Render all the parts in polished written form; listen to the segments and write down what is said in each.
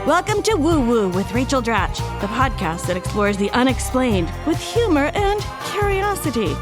Welcome to Woo Woo with Rachel Dratch, the podcast that explores the unexplained with humor and curiosity.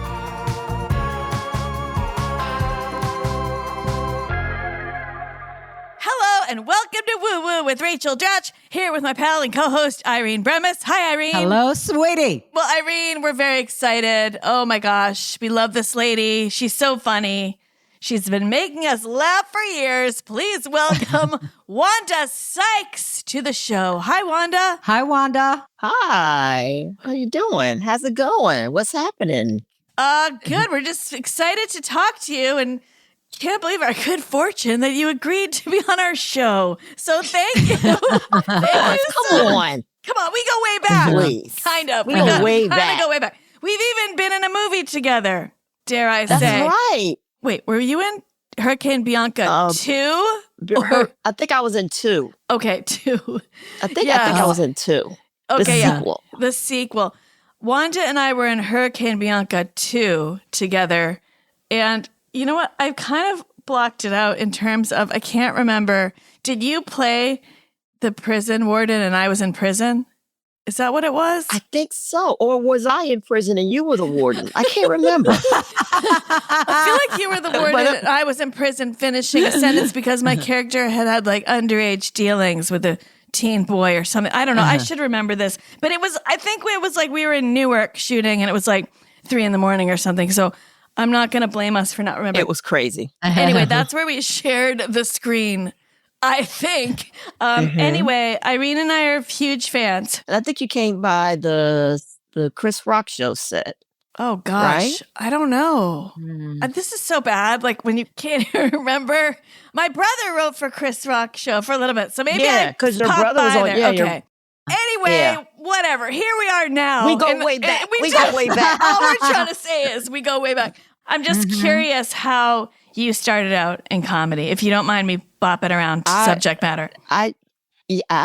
Hello and welcome to Woo Woo with Rachel Dratch, here with my pal and co-host Irene Bremis. Hi, Irene. Hello, sweetie. Well, Irene, we're very excited. Oh my gosh, we love this lady. She's so funny. She's been making us laugh for years. Please welcome Wanda Sykes to the show. Hi, Wanda. Hi, Wanda. Hi. How you doing? How's it going? What's happening? Good. We're just excited to talk to you and can't believe our good fortune that you agreed to be on our show. So thank you. Come on. Come on, we go way back. Please. Kind of. We go way back. back. Go way back. We've even been in a movie together, dare I That's say. right. Wait, were you in Hurricane Bianca 2? I think I was in 2. Okay, 2. I think I was in 2. Okay, the sequel. The sequel. Wanda and I were in Hurricane Bianca 2 together. And you know what? I've kind of blocked it out in terms of, I can't remember. Did you play the prison warden and I was in prison? Is that what it was? I think so. Or was I in prison and you were the warden? I can't remember. I feel like you were the warden and I was in prison finishing a sentence because my character had like underage dealings with a teen boy or something. I don't know. I should remember this. But I think it was like we were in Newark shooting and it was like 3 a.m. or something. So I'm not going to blame us for not remembering. It was crazy. Anyway, that's where we shared the screen, I think. Anyway, Irene and I are huge fans. And I think you came by the Chris Rock show set. Oh, gosh. Right? I don't know. This is so bad. Like when you can't remember. My brother wrote for Chris Rock show for a little bit. So maybe because your popped brother was by on. there. Yeah, okay. Anyway, whatever. Here we are now. We go way back. We go way back. All we're trying to say is we go way back. I'm just curious how you started out in comedy, if you don't mind me bopping around subject matter. I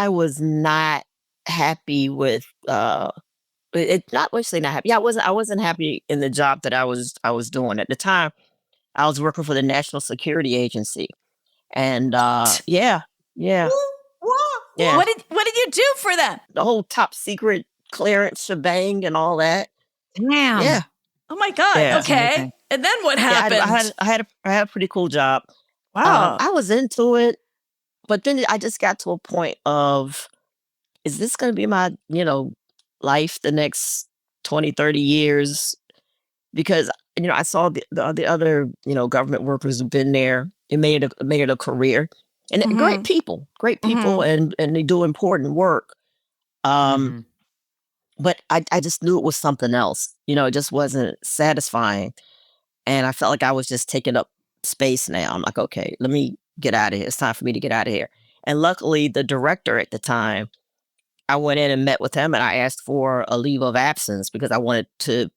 was not happy with it. Not actually not happy. Yeah, I wasn't happy in the job that I was doing at the time. I was working for the National Security Agency, and yeah. What did you do for them? The whole top secret clearance shebang and all that. Damn. Yeah. Oh my God. Yeah. Okay. And then what happened? I had a pretty cool job. Wow. I was into it, but then I just got to a point of, is this going to be my, life the next 20, 30 years? Because, I saw the other, government workers who've been there and made it a career. And great people, and they do important work. But I just knew it was something else. It just wasn't satisfying. And I felt like I was just taking up space now. I'm like, okay, let me get out of here. It's time for me to get out of here. And luckily, the director at the time, I went in and met with him and I asked for a leave of absence because I wanted to,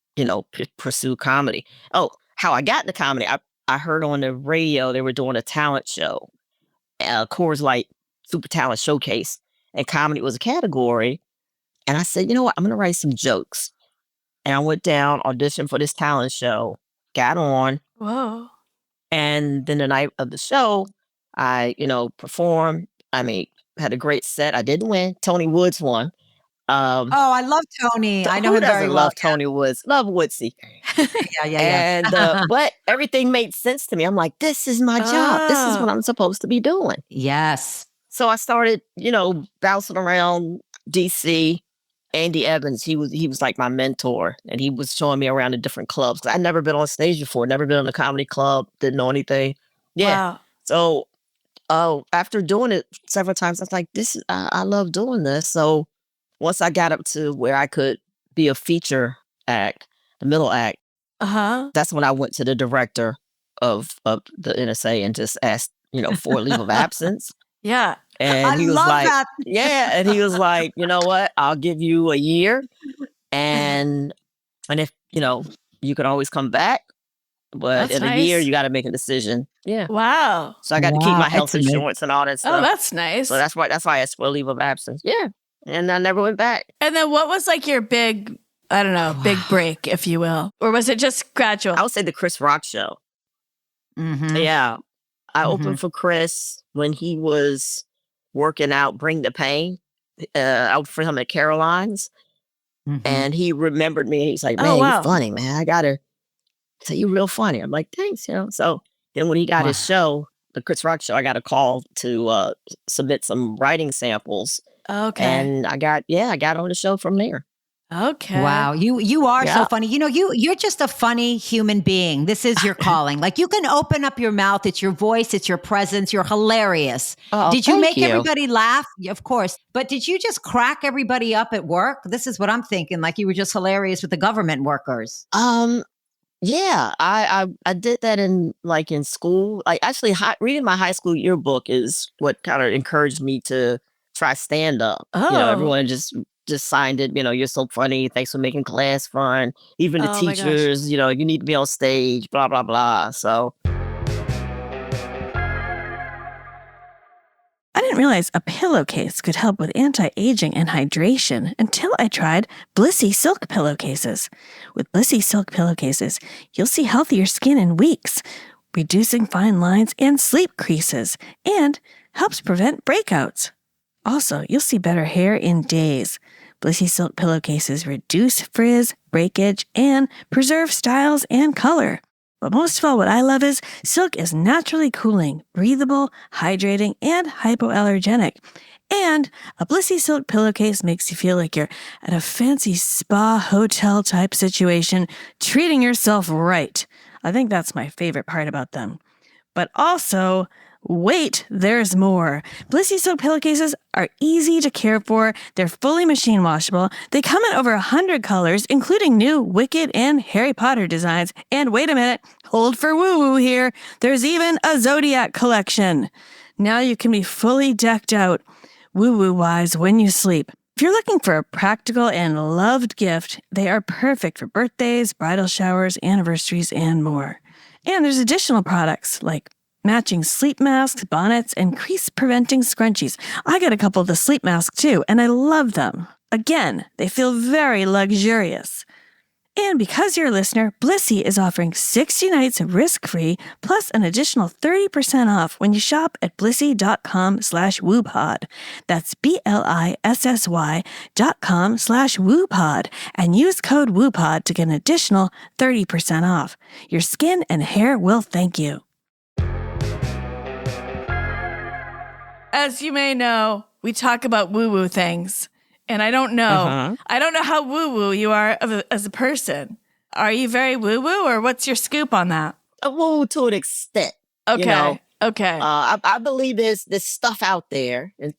pursue comedy. Oh, how I got into comedy, I heard on the radio they were doing a talent show, Coors Light Super Talent Showcase, and comedy was a category. And I said, you know what, I'm going to write some jokes. And I went down, auditioned for this talent show, got on. Whoa. And then the night of the show, I, performed. Had a great set. I didn't win. Tony Woods won. I love Tony. I know who him very doesn't well. love Tony Woods. Love Woodsy. Yeah. And but everything made sense to me. I'm like, this is my job. This is what I'm supposed to be doing. Yes. So I started, bouncing around DC. Andy Evans, he was like my mentor, and he was showing me around the different clubs. I'd never been on stage before, never been in a comedy club, didn't know anything. Yeah. Wow. So, after doing it several times, I was like, I love doing this. So once I got up to where I could be a feature act, the middle act, that's when I went to the director of the NSA and just asked, for a leave of absence. Yeah. And he was like, yeah. And he was like, you know what? I'll give you a year. And if, you can always come back. But in a year, you got to make a decision. Yeah. Wow. So I got to keep my health insurance and all that stuff. Oh, that's nice. So that's why I asked for a leave of absence. Yeah. And I never went back. And then what was like your big, I don't know, big break, if you will? Or was it just gradual? I would say the Chris Rock show. Yeah. I opened for Chris when he was working out Bring the Pain out for him at Caroline's. And he remembered me. He's like, man, you're funny, man. I got to say, you're real funny. I'm like, thanks, So then when he got his show, the Chris Rock show, I got a call to submit some writing samples. Okay. And I got on the show from there. Okay. Wow. You are so funny. You're just a funny human being. This is your calling. Like, you can open up your mouth. It's your voice. It's your presence. You're hilarious. Oh, did you make everybody laugh? Of course. But did you just crack everybody up at work? This is what I'm thinking. Like, you were just hilarious with the government workers. Yeah, I did that in school. Like, actually, reading my high school yearbook is what kind of encouraged me to try stand up. Everyone just signed it. You're so funny. Thanks for making class fun. Even the teachers, you need to be on stage. Blah blah blah. So. I didn't realize a pillowcase could help with anti-aging and hydration until I tried Blissy Silk pillowcases. With Blissy Silk pillowcases, you'll see healthier skin in weeks, reducing fine lines and sleep creases, and helps prevent breakouts. Also, you'll see better hair in days. Blissy Silk pillowcases reduce frizz, breakage, and preserve styles and color. But most of all, what I love is silk is naturally cooling, breathable, hydrating, and hypoallergenic. And a Blissy Silk pillowcase makes you feel like you're at a fancy spa hotel type situation, treating yourself right. I think that's my favorite part about them. But also, wait, there's more. Blissy Silk pillowcases are easy to care for. They're fully machine washable. They come in over 100 colors, including new Wicked and Harry Potter designs. And wait a minute, hold for woo-woo here. There's even a zodiac collection. Now you can be fully decked out, woo-woo-wise, when you sleep. If you're looking for a practical and loved gift, they are perfect for birthdays, bridal showers, anniversaries, and more. And there's additional products like matching sleep masks, bonnets, and crease-preventing scrunchies. I got a couple of the sleep masks too, and I love them. Again, they feel very luxurious. And because you're a listener, Blissy is offering 60 nights risk-free plus an additional 30% off when you shop at blissy.com/woopod. That's BLISSY.com/woopod and use code WOOPOD to get an additional 30% off. Your skin and hair will thank you. As you may know, we talk about woo-woo things, and I don't know. I don't know how woo-woo you are as a person. Are you very woo-woo, or what's your scoop on that? Woo to an extent. Okay. Okay. I believe there's stuff out there, and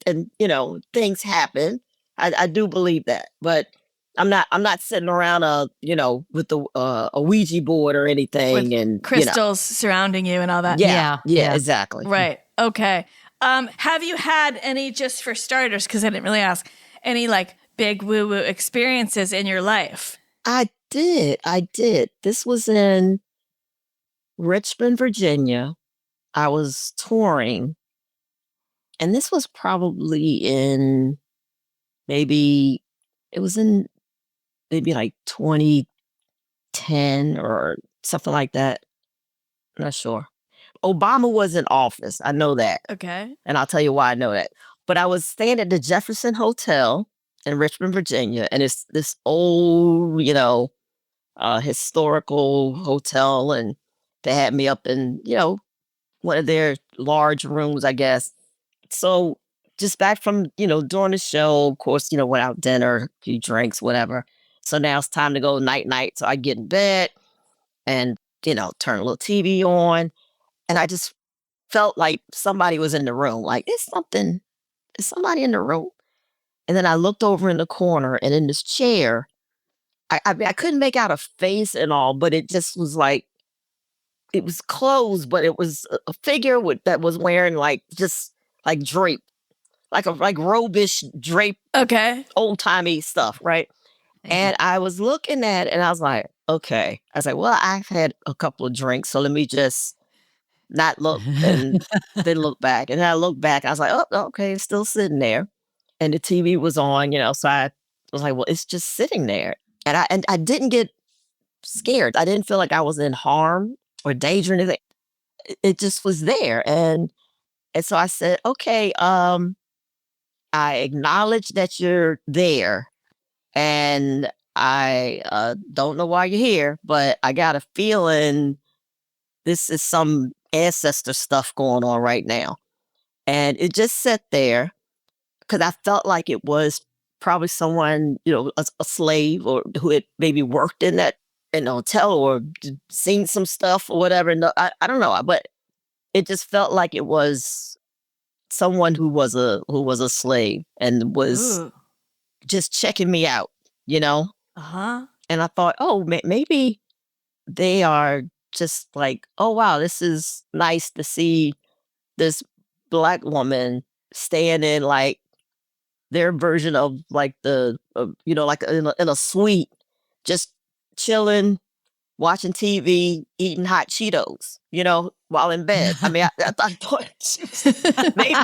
things happen. I do believe that, but I'm not sitting around with a Ouija board or anything, with and crystals surrounding you and all that. Yeah, exactly. Right. Okay. Have you had any, just for starters, because I didn't really ask, any big woo-woo experiences in your life? I did. This was in Richmond, Virginia. I was touring, and this was probably in maybe 2010 or something like that. I'm not sure. Obama was in office. I know that. Okay. And I'll tell you why I know that. But I was staying at the Jefferson Hotel in Richmond, Virginia. And it's this old, historical hotel. And they had me up in, one of their large rooms, I guess. So just back from, during the show, of course, went out dinner, a few drinks, whatever. So now it's time to go night. So I get in bed and, turn a little TV on. And I just felt like somebody was in the room. Like, is somebody in the room? And then I looked over in the corner, and in this chair, I couldn't make out a face and all, but it just was like, it was clothes, but it was a figure that was wearing just drape, like robish drape. Okay. Old timey stuff, right? And I was looking at it, and I was like, okay. I was like, well, I've had a couple of drinks, so let me just not look and then look back. And then I looked back, I was like, oh, okay, it's still sitting there. And the TV was on, so I was like, well, it's just sitting there. And I didn't get scared. I didn't feel like I was in harm or danger or anything. It just was there. And so I said, okay, I acknowledge that you're there, and I don't know why you're here, but I got a feeling this is some ancestor stuff going on right now. And it just sat there because I felt like it was probably someone, a slave or who had maybe worked in the hotel or seen some stuff or whatever. No, I don't know, but it just felt like it was someone who was a slave and was Ooh. just checking me out, you know? Uh-huh. And I thought, oh, maybe they are just like, oh, wow, this is nice to see this Black woman staying in like their version of like like in a suite, just chilling, watching TV, eating hot Cheetos, while in bed. I mean, I thought, maybe,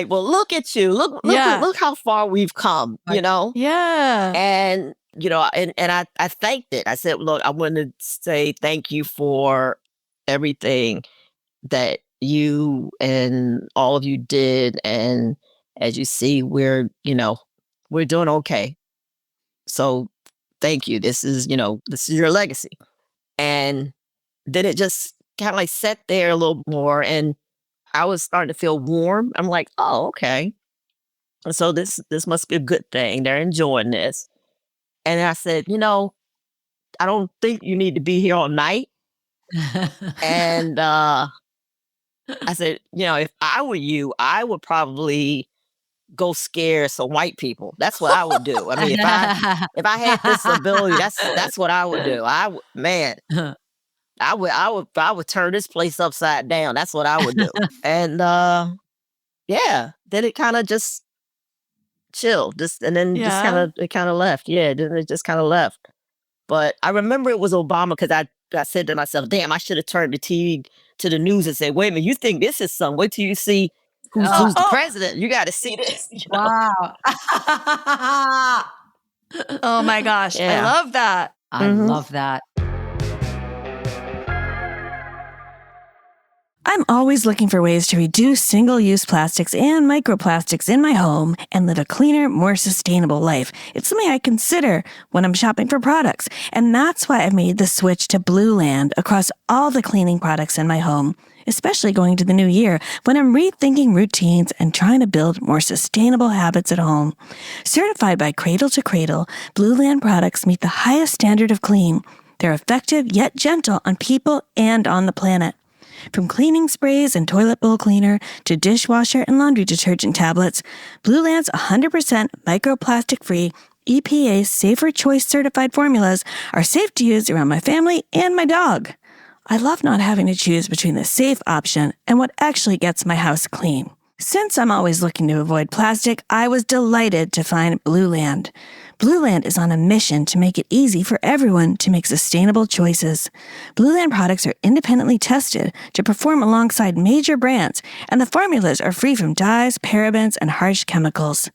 well, look at you, Yeah. look how far we've come, Yeah. and and I thanked it. I said, look, I want to say thank you for everything that you and all of you did, and as you see, we're doing okay. So thank you. This is your legacy. And then it just kind of like sat there a little more, and I was starting to feel warm. I'm like, oh, okay. So this must be a good thing. They're enjoying this. And I said, I don't think you need to be here all night. And I said, if I were you, I would probably go scare some white people. That's what I would do. I mean, if I had this ability, that's what I would do. Man, I would turn this place upside down. That's what I would do. And yeah, then it kind of just chilled, and then it kind of left. Yeah, then it just kind of left. But I remember it was Obama because I said to myself, damn, I should have turned the TV to the news and said, wait a minute, you think this is something? Wait till you see who's the president. You got to see this. Wow. Oh my gosh. I love that. I love that. I'm always looking for ways to reduce single-use plastics and microplastics in my home and live a cleaner, more sustainable life. It's something I consider when I'm shopping for products, and that's why I've made the switch to Blue Land across all the cleaning products in my home, especially going to the new year when I'm rethinking routines and trying to build more sustainable habits at home. Certified by Cradle to Cradle, Blue Land products meet the highest standard of clean. They're effective yet gentle on people and on the planet. From cleaning sprays and toilet bowl cleaner to dishwasher and laundry detergent tablets, Blue Land's 100% microplastic-free, EPA Safer Choice certified formulas are safe to use around my family and my dog. I love not having to choose between the safe option and what actually gets my house clean. Since I'm always looking to avoid plastic, I was delighted to find Blue Land. Blue Land is on a mission to make it easy for everyone to make sustainable choices. Blue Land products are independently tested to perform alongside major brands, and the formulas are free from dyes, parabens, and harsh chemicals.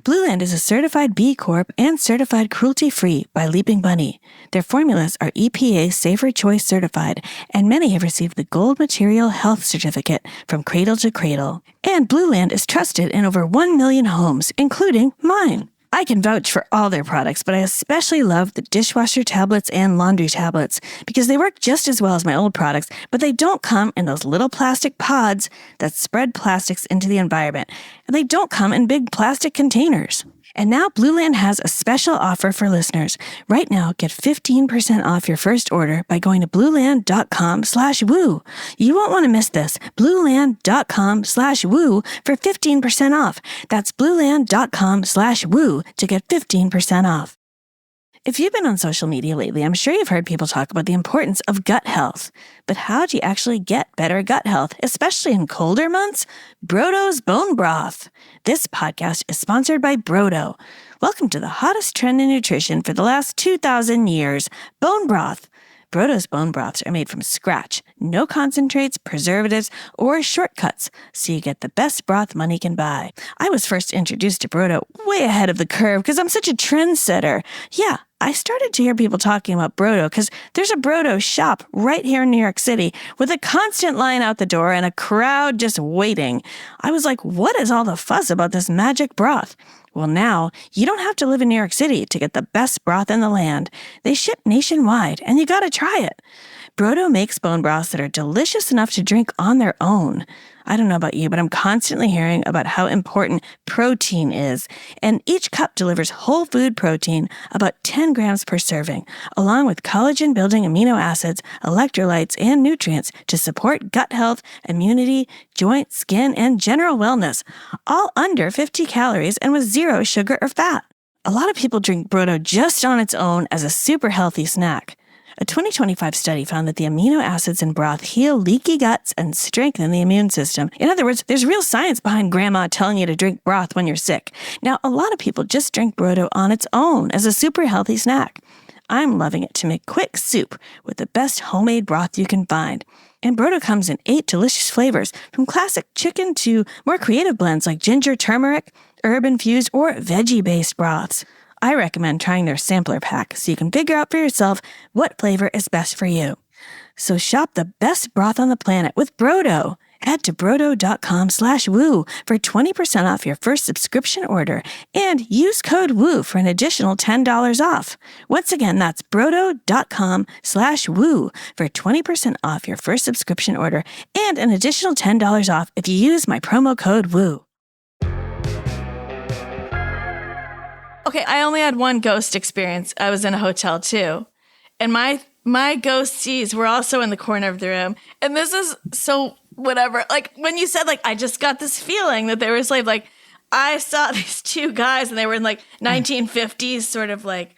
Blue Land is a certified B Corp and certified cruelty-free by Leaping Bunny. Their formulas are EPA Safer Choice certified, and many have received the Gold Material Health Certificate from Cradle to Cradle. And Blue Land is trusted in over 1 million homes, including mine. I can vouch for all their products, but I especially love the dishwasher tablets and laundry tablets because they work just as well as my old products, but they don't come in those little plastic pods that spread plastics into the environment, and they don't come in big plastic containers. And now Blue Land has a special offer for listeners. Right now, get 15% off your first order by going to blueland.com/woo. You won't want to miss this. Blueland.com/woo for 15% off. That's blueland.com/woo to get 15% off. If you've been on social media lately, I'm sure you've heard people talk about the importance of gut health. But how do you actually get better gut health, especially in colder months? Brodo's Bone Broth. This podcast is sponsored by Brodo. Welcome to the hottest trend in nutrition for the last 2,000 years, bone broth. Brodo's bone broths are made from scratch, no concentrates, preservatives, or shortcuts, so you get the best broth money can buy. I was first introduced to Brodo way ahead of the curve because I'm such a trendsetter. Yeah, I started to hear people talking about Brodo because there's a Brodo shop right here in New York City with a constant line out the door and a crowd just waiting. I was like, what is all the fuss about this magic broth? Well, now you don't have to live in New York City to get the best broth in the land. They ship nationwide, and you gotta try it. Brodo makes bone broths that are delicious enough to drink on their own. I don't know about you, but I'm constantly hearing about how important protein is, and each cup delivers whole food protein, about 10 grams per serving, along with collagen-building amino acids, electrolytes, and nutrients to support gut health, immunity, joint, skin, and general wellness, all under 50 calories and with zero sugar or fat. A lot of people drink Brodo just on its own as a super healthy snack. A 2025 study found that the amino acids in broth heal leaky guts and strengthen the immune system. In other words, there's real science behind grandma telling you to drink broth when you're sick. Now, a lot of people just drink Brodo on its own as a super healthy snack. I'm loving it to make quick soup with the best homemade broth you can find. And Brodo comes in 8 delicious flavors, from classic chicken to more creative blends like ginger turmeric, herb-infused, or veggie-based broths. I recommend trying their sampler pack so you can figure out for yourself what flavor is best for you. So shop the best broth on the planet with Brodo. Head to brodo.com/woo for 20% off your first subscription order and use code WOO for an additional $10 off. Once again, that's brodo.com/woo for 20% off your first subscription order and an additional $10 off if you use my promo code WOO. Okay, I only had one ghost experience. I was in a hotel too. And my ghosties were also in the corner of the room. And this is so whatever. Like when you said like I just got this feeling that they were asleep, like I saw these two guys and they were in like 1950s sort of like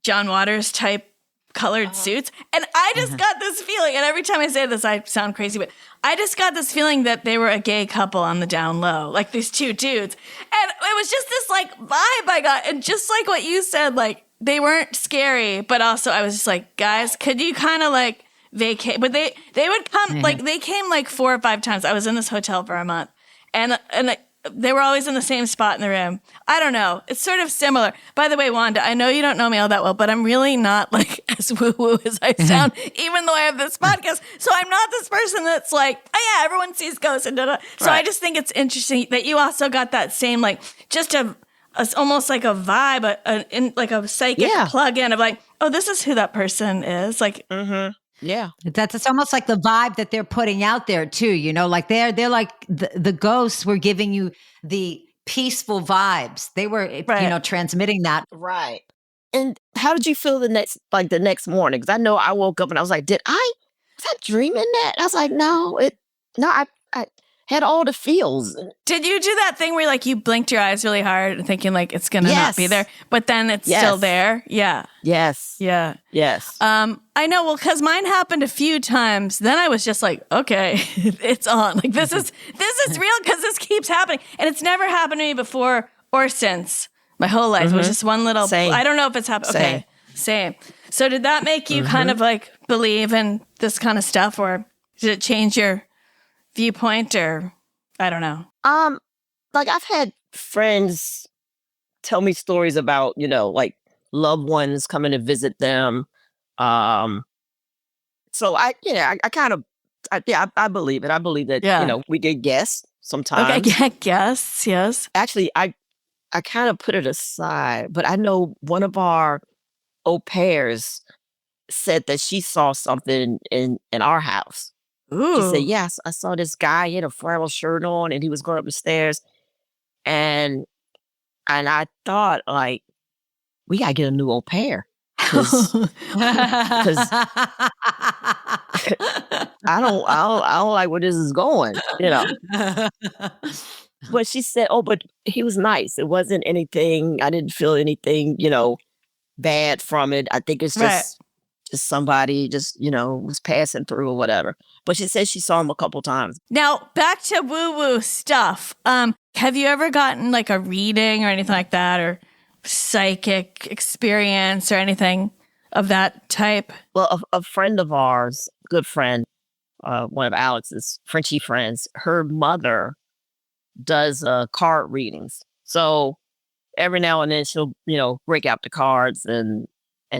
John Waters type colored suits. And I just got this feeling, and every time I say this, I sound crazy, but I just got this feeling that they were a gay couple on the down low, like these two dudes. And it was just this like vibe I got. And just like what you said, like they weren't scary, but also I was just like, guys, could you kind of like vacate? But they would come, like they came like 4 or 5 times. I was in this hotel for a month, and they were always in the same spot in the room. I don't know. It's sort of similar. By the way, Wanda, I know you don't know me all that well, but I'm really not like as woo-woo as I sound, even though I have this podcast. So I'm not this person that's like, oh yeah, everyone sees ghosts and da-da. So I just think it's interesting that you also got that same, like, just almost like a vibe, like a psychic plug-in of like, oh, this is who that person is. Like, Yeah. It's almost like the vibe that they're putting out there too, you know, like they're like the ghosts were giving you the peaceful vibes. They were, you know, transmitting that. Right. And how did you feel the next morning? Because I know I woke up and I was like, was I dreaming that? I was like, I had all the feels. did you do that thing where like you blinked your eyes really hard and thinking like it's gonna not be there, but then it's still there? Yeah. Yes. Yeah. Yes. I know. Well, because mine happened a few times. Then I was just like, okay, it's on. Like this is real because this keeps happening, and it's never happened to me before or since. My whole life it was just one little. Same. I don't know if it's happened. Okay, same. So did that make you kind of like believe in this kind of stuff, or did it change your viewpoint, or I don't know? Like I've had friends tell me stories about, you know, like loved ones coming to visit them. So I believe it. I believe that, you know, we get guests sometimes. Okay, guess, yes. Actually, I kind of put it aside, but I know one of our au pairs said that she saw something in our house. Ooh. She said, yes, I saw this guy, he had a flannel shirt on and he was going up the stairs. And I thought, like, we got to get a new au pair. Because I don't like where this is going, you know. But she said, oh, but he was nice. It wasn't anything, I didn't feel anything, you know, bad from it. I think it's just somebody just, you know, was passing through or whatever. But she said she saw him a couple times. Now, back to woo-woo stuff. Have you ever gotten like a reading or anything like that, or psychic experience or anything of that type? Well, a friend of ours, good friend, one of Alex's Frenchie friends, her mother does card readings. So every now and then she'll, break out the cards and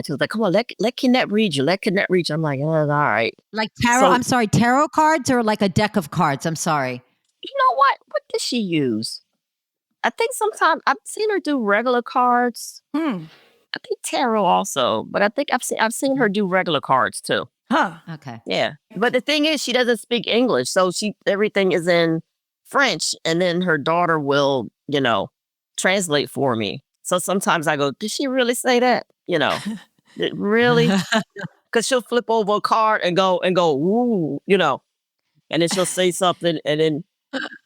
she was like, come on, let Kenneth read you. Let Kenneth read you. I'm like, all right. Like tarot, So, I'm sorry, tarot cards or like a deck of cards? I'm sorry. you know what? What does she use? I think sometimes I've seen her do regular cards. I think tarot also, but I think I've seen her do regular cards too. Huh. Okay. Yeah. But the thing is, she doesn't speak English, so everything is in French, and then her daughter will, translate for me. So sometimes I go, did she really say that? Really? Because she'll flip over a card and go, ooh, and then she'll say something, and then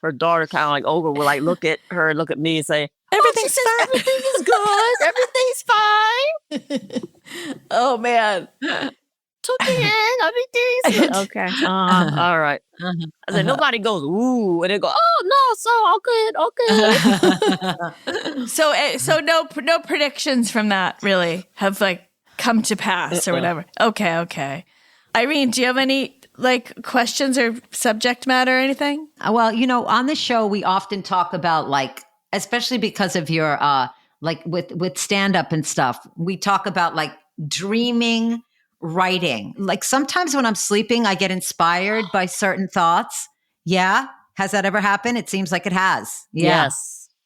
her daughter kind of like over will like look at her, look at me, and say, Everything's says fine. everything is good, everything's fine. Oh man. Took the end, everything's good. Okay, all right. I said nobody goes ooh, and they go, oh no, so all good. So no predictions from that really have like come to pass or whatever. Okay. Irene, do you have any like questions or subject matter or anything? Well, on the show, we often talk about like, especially because of your, like with stand up and stuff, we talk about like dreaming, writing. Like sometimes when I'm sleeping, I get inspired by certain thoughts. Yeah. Has that ever happened? It seems like it has. Yeah.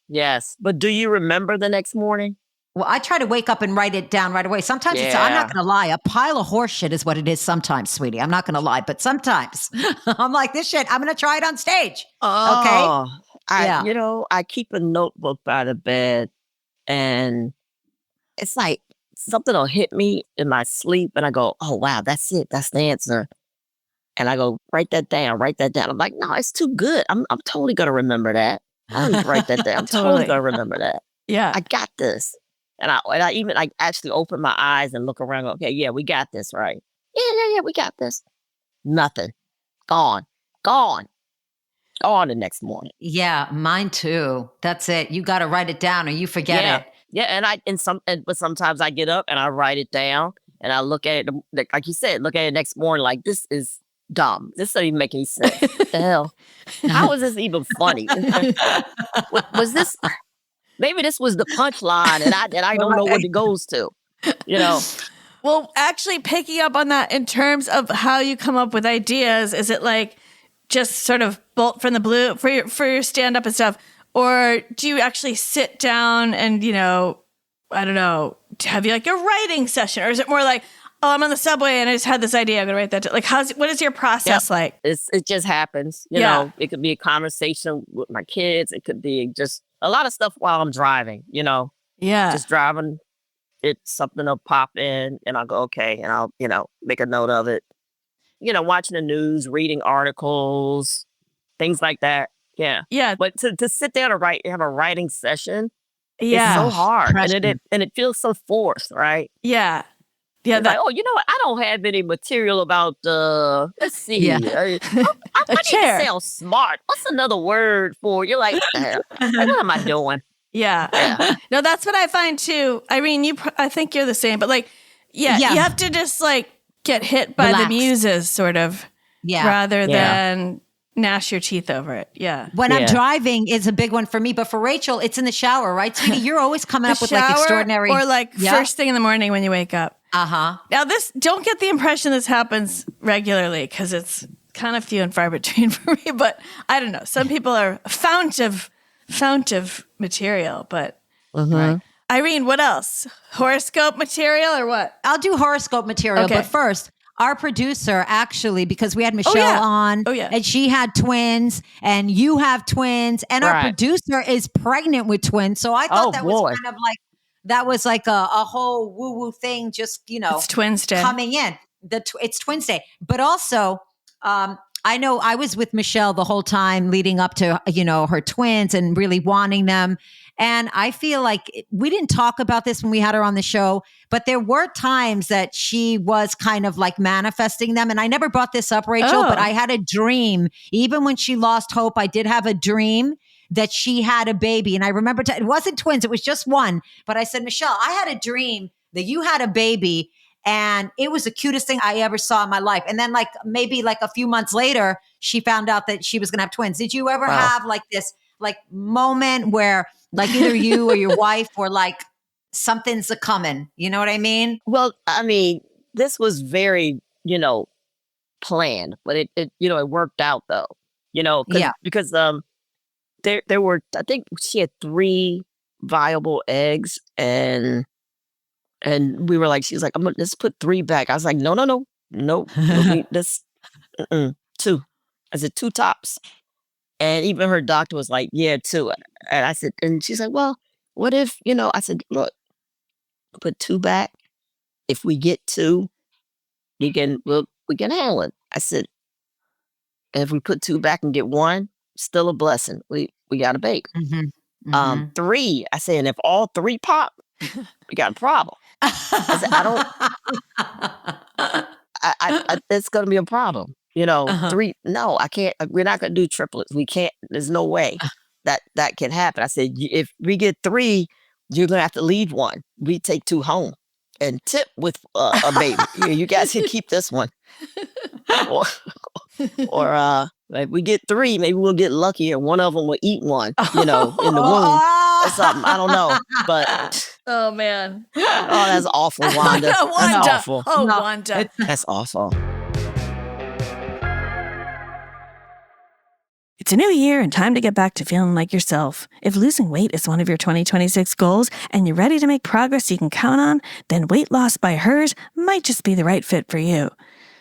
Yes. But do you remember the next morning? Well, I try to wake up and write it down right away. Sometimes I'm Yeah. not going to lie, a pile of horse shit is what it is sometimes, sweetie. I'm not going to lie, but sometimes I'm like, this shit, I'm going to try it on stage. Oh, Yeah. I keep a notebook by the bed, and it's like something will hit me in my sleep, and I go, oh, wow, that's it. That's the answer. And I go, write that down. I'm like, no, it's too good. I'm totally going to remember that. I don't need to write that down. I'm totally going to remember that. Yeah. I got this. And I even like actually open my eyes and look around. Okay, yeah, we got this, right? Yeah, we got this. Nothing. Gone the next morning. Yeah, mine too. That's it. You got to write it down or you forget it. Yeah, but sometimes I get up and I write it down and I look at it, like you said, look at it next morning like, this is dumb. This doesn't even make any sense. What the hell? How is this even funny? Was this... Maybe this was the punchline, and I don't know what it goes to, Well, actually picking up on that in terms of how you come up with ideas, is it like just sort of bolt from the blue for your stand-up and stuff? Or do you actually sit down and, I don't know, have you like a writing session? Or is it more like, oh, I'm on the subway and I just had this idea, I'm going to write that down. Like, what is your process like? It just happens. You know, it could be a conversation with my kids. It could be just a lot of stuff while I'm driving, Yeah. Just driving, something will pop in and I'll go, okay. And I'll, make a note of it. Watching the news, reading articles, things like that. Yeah. Yeah. But to sit down and have a writing session, Yeah. it's so hard. Pressure. And it feels so forced, right? Yeah. Yeah. It's like, oh, you know what? I don't have any material about, let's see. Yeah. I need chair. to sound smart. What's another word for? You're like, what am I doing? Yeah. No, that's what I find too. Irene, I think you're the same, but like, you have to just like get hit by Relax. the muses sort of rather Yeah. than gnash your teeth over it. Yeah. When I'm driving is a big one for me, but for Rachel, it's in the shower, right, sweetie? You're always coming up with like extraordinary. Or like first thing in the morning when you wake up. Uh-huh. Now don't get the impression this happens regularly because it's kind of few and far between for me, but I don't know. Some people are a fount of material, but Right. Irene, what else? Horoscope material or what? I'll do horoscope material, Okay. but first, our producer actually, because we had Michelle on, and she had twins, and you have twins, and our producer is pregnant with twins. So I thought that was kind of like, that was like a whole woo-woo thing, just, It's Twins Day. coming in. It's Twins Day. But also, I know I was with Michelle the whole time leading up to, her twins and really wanting them. And I feel like we didn't talk about this when we had her on the show, but there were times that she was kind of like manifesting them. And I never brought this up, Rachel, but I had a dream. Even when she lost hope, I did have a dream that she had a baby. And I remember, it wasn't twins, it was just one. But I said, Michelle, I had a dream that you had a baby And it was the cutest thing I ever saw in my life. And then like maybe like a few months later, she found out that she was going to have twins. Did you ever have like this like moment where like either you or your wife or like something's a coming? You know what I mean? Well, I mean, this was very, planned, but it it worked out though, because there were, I think she had 3 viable eggs, and we were like, she was like, I'm gonna just put 3 back. I was like, no, this 2. I said 2 tops, and even her doctor was like, yeah, 2. And I said, and she's like, well, what if I said, look, put 2 back. If we get 2, we can handle it. I said, and if we put 2 back and get 1, still a blessing. We got a baby. 3, I said, and if all 3 pop, we got a problem. I said, it's gonna be a problem. 3, no, I can't. We're not gonna do triplets. We can't. There's no way that can happen. I said, if we get 3, you're gonna have to leave 1. We take 2 home and tip with a baby. You guys can keep this one. Or if we get 3, maybe we'll get lucky and one of them will eat one, in the womb or something. I don't know, but oh man, that's awful, Wanda. That's awful. Oh, no, Wanda, that's awful. It's a new year and time to get back to feeling like yourself. If losing weight is one of your 2026 goals and you're ready to make progress you can count on, then Weight Loss by Hers might just be the right fit for you.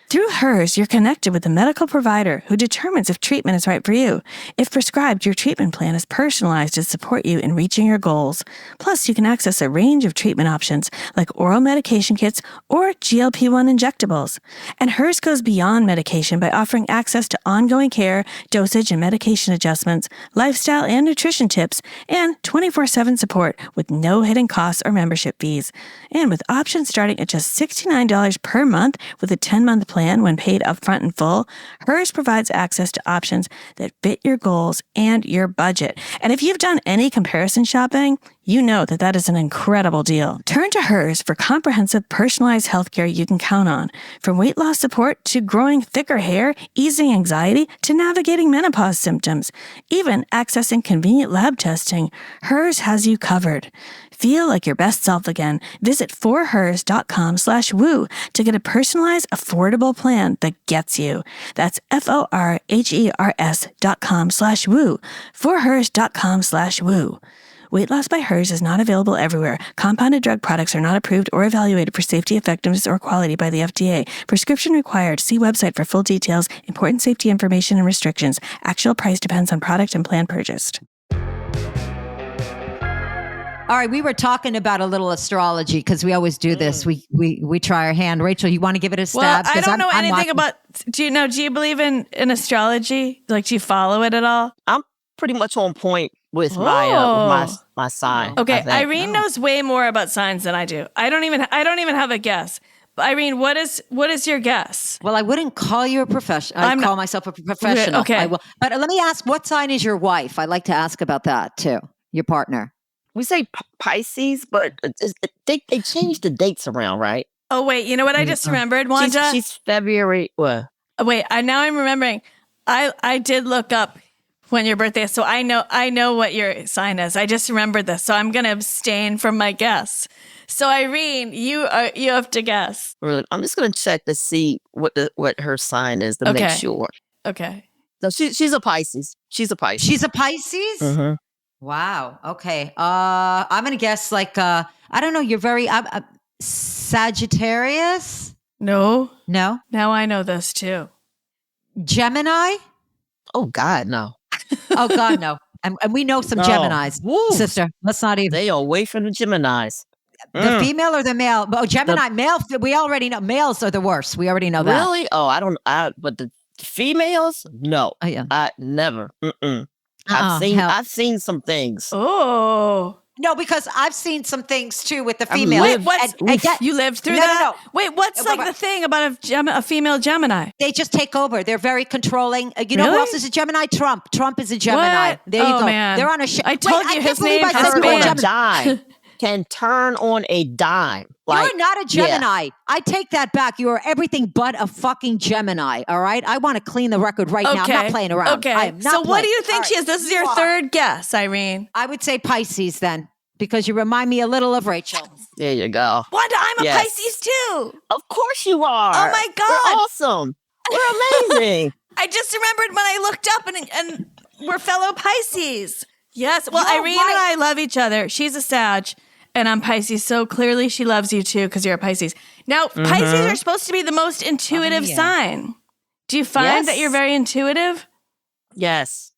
Through Hers, you're connected with a medical provider who determines if treatment is right for you. If prescribed, your treatment plan is personalized to support you in reaching your goals. Plus, you can access a range of treatment options like oral medication kits or GLP-1 injectables. And Hers goes beyond medication by offering access to ongoing care, dosage and medication adjustments, lifestyle and nutrition tips, and 24/7 support with no hidden costs or membership fees. And with options starting at just $69 per month with a 10-month plan when paid upfront in full, Hers provides access to options that fit your goals and your budget. And if you've done any comparison shopping, you know that is an incredible deal. Turn to Hers for comprehensive, personalized healthcare you can count on. From weight loss support to growing thicker hair, easing anxiety to navigating menopause symptoms, even accessing convenient lab testing, Hers has you covered. Feel like your best self again. Visit forhers.com/woo to get a personalized, affordable plan that gets you. That's forhers.com/woo. forhers.com/woo. Weight Loss by Hers is not available everywhere. Compounded drug products are not approved or evaluated for safety, effectiveness, or quality by the FDA. Prescription required. See website for full details, important safety information, and restrictions. Actual price depends on product and plan purchased. All right, we were talking about a little astrology because we always do this. We try our hand. Rachel, you want to give it a stab? Well, I don't know anything about. Do you believe in astrology? Like, do you follow it at all? I'm pretty much on point with my sign. Okay, Irene knows way more about signs than I do. I don't even have a guess. Irene, what is your guess? Well, I wouldn't call you a professional. I call myself a professional. Okay. I will. But let me ask, what sign is your wife? I'd like to ask about that too. Your partner. We say Pisces, but they changed the dates around, right? Oh, wait. You know what I just remembered, Wanda? She's February. What? Wait, now I'm remembering. I did look up when your birthday is, so I know what your sign is. I just remembered this, so I'm going to abstain from my guess. So Irene, you have to guess. Really? I'm just going to check to see what her sign is to make sure. Okay. So she's a Pisces. She's a Pisces. She's a Pisces? Mm-hmm. Wow. Okay. I'm going to guess like, I don't know. You're very Sagittarius? No. No? Now I know this too. Gemini? Oh, God, no. Oh, God, no. And we know some Geminis. Woo. Sister, let's not even. They are away from the Geminis. The female or the male? Oh, Gemini, male. We already know. Males are the worst. We already know that. Really? Oh, but the females? No. Oh, yeah. I never. Mm-mm. I've seen some things. Oh. No, because I've seen some things too with the female. Wait, you lived through that? No. Wait, what's the thing about a female Gemini? They just take over. They're very controlling. You know who else is a Gemini? Trump. Trump is a Gemini. What? There you go. Man. They're on a show. I told you his name can turn on a dime. Like You're not a Gemini. I take that back. You are everything but a fucking Gemini. All right. I want to clean the record right now. I'm not playing around. Okay. I am not So what playing. do you think she is? This is your third guess, Irene. I would say Pisces then, because you remind me a little of Rachel. There you go. Wanda, I'm a Pisces too. Of course you are. Oh my God. We're awesome. We're amazing. I just remembered when I looked up and we're fellow Pisces. Yes. Well, You're Irene right. and I love each other. She's a Sag and I'm Pisces. So clearly she loves you too because you're a Pisces. Now, Pisces are supposed to be the most intuitive sign. Do you find that you're very intuitive? Yes.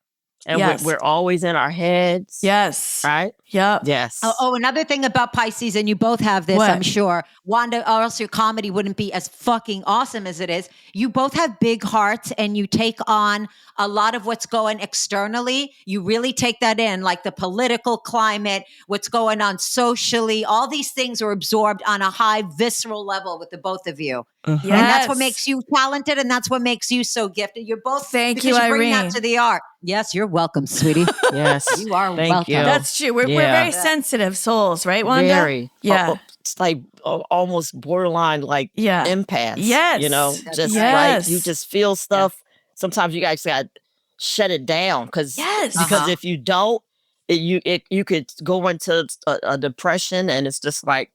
And Yes. we're always in our heads. Yes. Right? Yep. Yes. Oh, another thing about Pisces, and you both have this, What? I'm sure. Wanda, or else your comedy wouldn't be as fucking awesome as it is. You both have big hearts and you take on a lot of what's going externally. You really take that in, like the political climate, what's going on socially. All these things are absorbed on a high visceral level with the both of you. Yes. And that's what makes you talented and that's what makes you so gifted. You're both, Thank because you, you bring Irene. that to the art. Yes, you're welcome, sweetie. Yes. You are Thank welcome. you. That's true. We're very sensitive souls, right, Wanda? Very. Yeah. It's like almost borderline like empaths. Yes. You know, just Yes. like you just feel stuff. Sometimes you actually got to shut it down because if you don't, you could go into a depression and it's just like,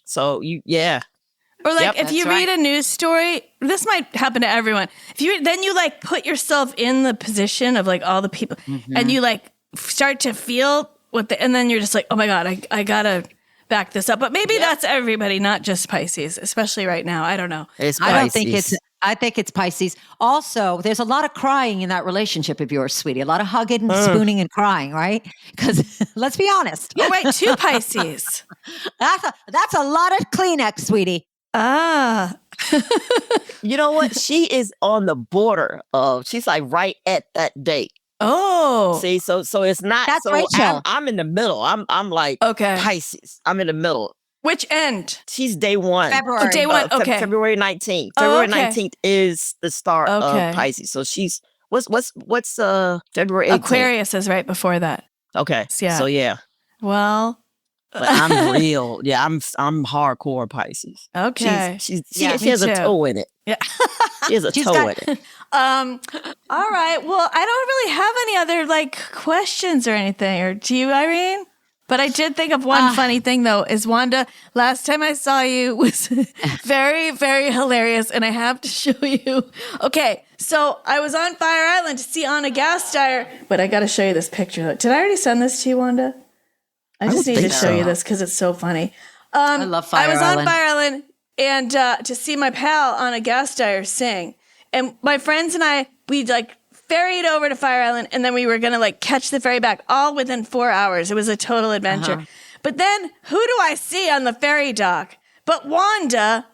So Or like if That's you right. read a news story, this might happen to everyone. If you then you like put yourself in the position of like all the people and you like start to feel and then you're just like, oh my God, I gotta back this up. But maybe that's everybody, not just Pisces, especially right now. I don't know. It's I don't Pisces. think I think it's Pisces. Also, there's a lot of crying in that relationship of yours, sweetie. A lot of hugging and spooning and crying, right? Because let's be honest. Oh, right, two Pisces. That's a lot of Kleenex, sweetie. Ah. You know what? She is on the border of. She's like right at that date. Oh. See, so it's not. That's so Rachel. I'm in the middle. I'm like Pisces. I'm in the middle. Which end? She's day one. February. Oh, day one. Okay. February 19th. Oh, February 19th is the start of Pisces. So she's what's February 18th? Aquarius is right before that. Okay. Yeah. So yeah. Well. But I'm real. Yeah, I'm hardcore Pisces. Okay. She me has a too. toe in it. Yeah. She has a toe in it. All right. Well, I don't really have any other like questions or anything. Or do you, Irene? But I did think of one funny thing though, is Wanda, last time I saw you was very, very hilarious. And I have to show you. Okay. So I was on Fire Island to see Anna Gasteyer, but I got to show you this picture. Did I already send this to you, Wanda? I just need to show you this because it's so funny. I love Fire Island. I was on Fire Island and to see my pal Anna Gasteyer sing. And my friends and I, we like ferried over to Fire Island and then we were going to like catch the ferry back all within 4 hours. It was a total adventure. But then who do I see on the ferry dock but Wanda?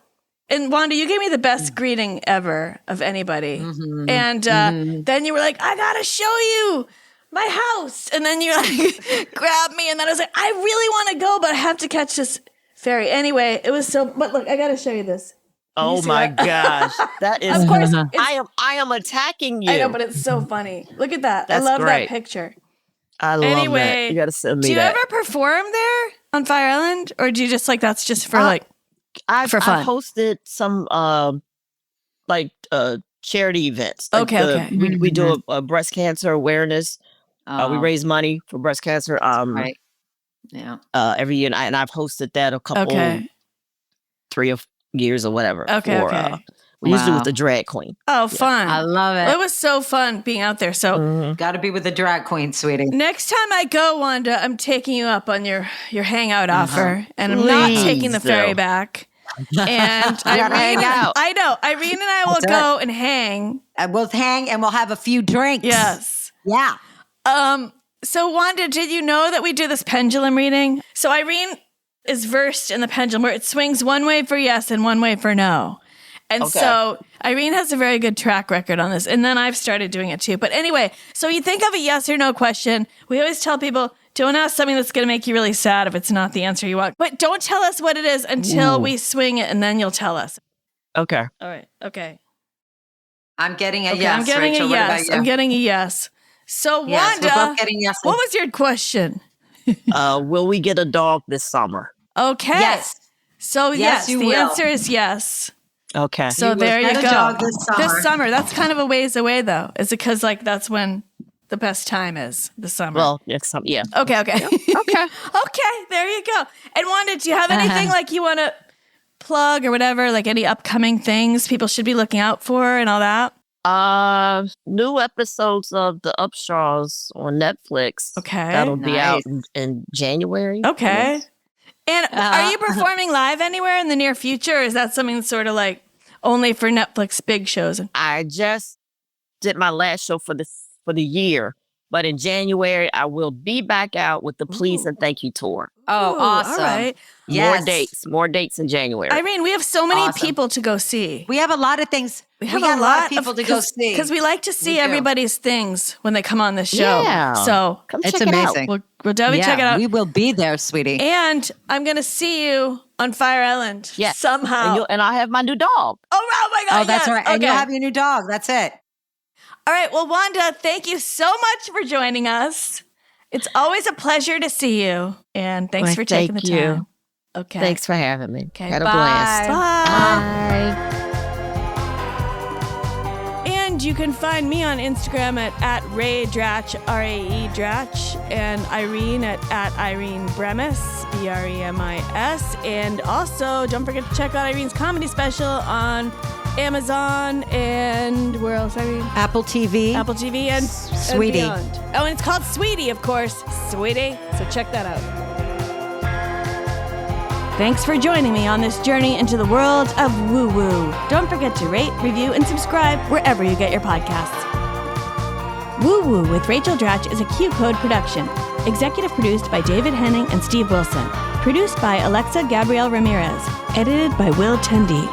And Wanda, you gave me the best greeting ever of anybody. And then you were like, I got to show you my house. And then you like grabbed me and then I was like, I really want to go, but I have to catch this ferry. Anyway, it was but look, I got to show you this. Oh my gosh. That is Of course. I am attacking you. I know, but it's so funny. Look at that. That's I love great. that picture. I love that. You got to send me do you that. ever perform there on Fire Island? Or do you just like, that's just for like, for fun? I've hosted some charity events. Like Okay. We do a breast cancer awareness. We raise money for breast cancer. Right. Yeah. Every year, and I've hosted that a couple, 3 or 4 years or whatever. Okay. We used to do it with the drag queen. Oh, fun. I love it. It was so fun being out there. So Got to be with the drag queen, sweetie. next time I go, Wanda, I'm taking you up on your hangout offer. And I'm not Please taking the ferry do. back. And gotta hang out. I know. Irene and I will go and hang. And we'll hang and we'll have a few drinks. Yes. Yeah. So Wanda, did you know that we do this pendulum reading? So Irene is versed in the pendulum where it swings one way for yes and one way for no. And so Irene has a very good track record on this. And then I've started doing it too. But anyway, so you think of a yes or no question. We always tell people, don't ask something that's going to make you really sad if it's not the answer you want. But don't tell us what it is until we swing it and then you'll tell us. Okay. All right. Okay. I'm getting a Okay, yes. I'm getting Rachel, a what about yes. you? I'm getting a yes. So Yes, Wanda, we're both getting yeses. what was your question? Will we get a dog this summer? Okay. Yes. So Yes, you the will. answer is yes. Okay. So You will there you get a go. dog this summer. That's kind of a ways away though. Is it because like that's when the best time is the summer? Well, yeah. Okay. Okay. Okay, there you go. And Wanda, do you have anything like you want to plug or whatever, like any upcoming things people should be looking out for and all that? New episodes of the Upshaws on Netflix. Okay. That'll be out Nice. in January. Okay. Yes. And are you performing live anywhere in the near future? Or is that something that's sort of like only for Netflix big shows? I just did my last show for the year, but in January I will be back out with the Please and Thank You tour. Oh, Ooh, awesome. All right. Yes. More dates in January. Irene, we have so many Awesome. people to go see. We have a lot of things. We have got a lot of people to go see. Because we like to see We do. everybody's things when they come on the show. Yeah. So Come It's check it out. amazing. we'll definitely check it out. We will be there, sweetie. And I'm going to see you on Fire Island. Yes. Somehow. And I have my new dog. Oh my God. Oh, that's yes. right. And Okay. you'll have your new dog. That's it. All right. Well, Wanda, thank you so much for joining us. It's always a pleasure to see you. And thanks Well, for taking the thank you. time. Okay. Thanks for having me. Okay. Had a Bye. blast. Bye. Bye. And you can find me on Instagram at Ray Dratch, RAE Dratch, and Irene at Irene Bremis, BREMIS. And also, don't forget to check out Irene's comedy special on Amazon and where else, Irene? Apple TV. Apple TV and Sweetie. And beyond. Oh, and it's called Sweetie, of course. Sweetie. So check that out. Thanks for joining me on this journey into the world of woo-woo. Don't forget to rate, review, and subscribe wherever you get your podcasts. Woo-woo with Rachel Dratch is a Q Code production. Executive produced by David Henning and Steve Wilson. Produced by Alexa Gabrielle Ramirez. Edited by Will Tendy.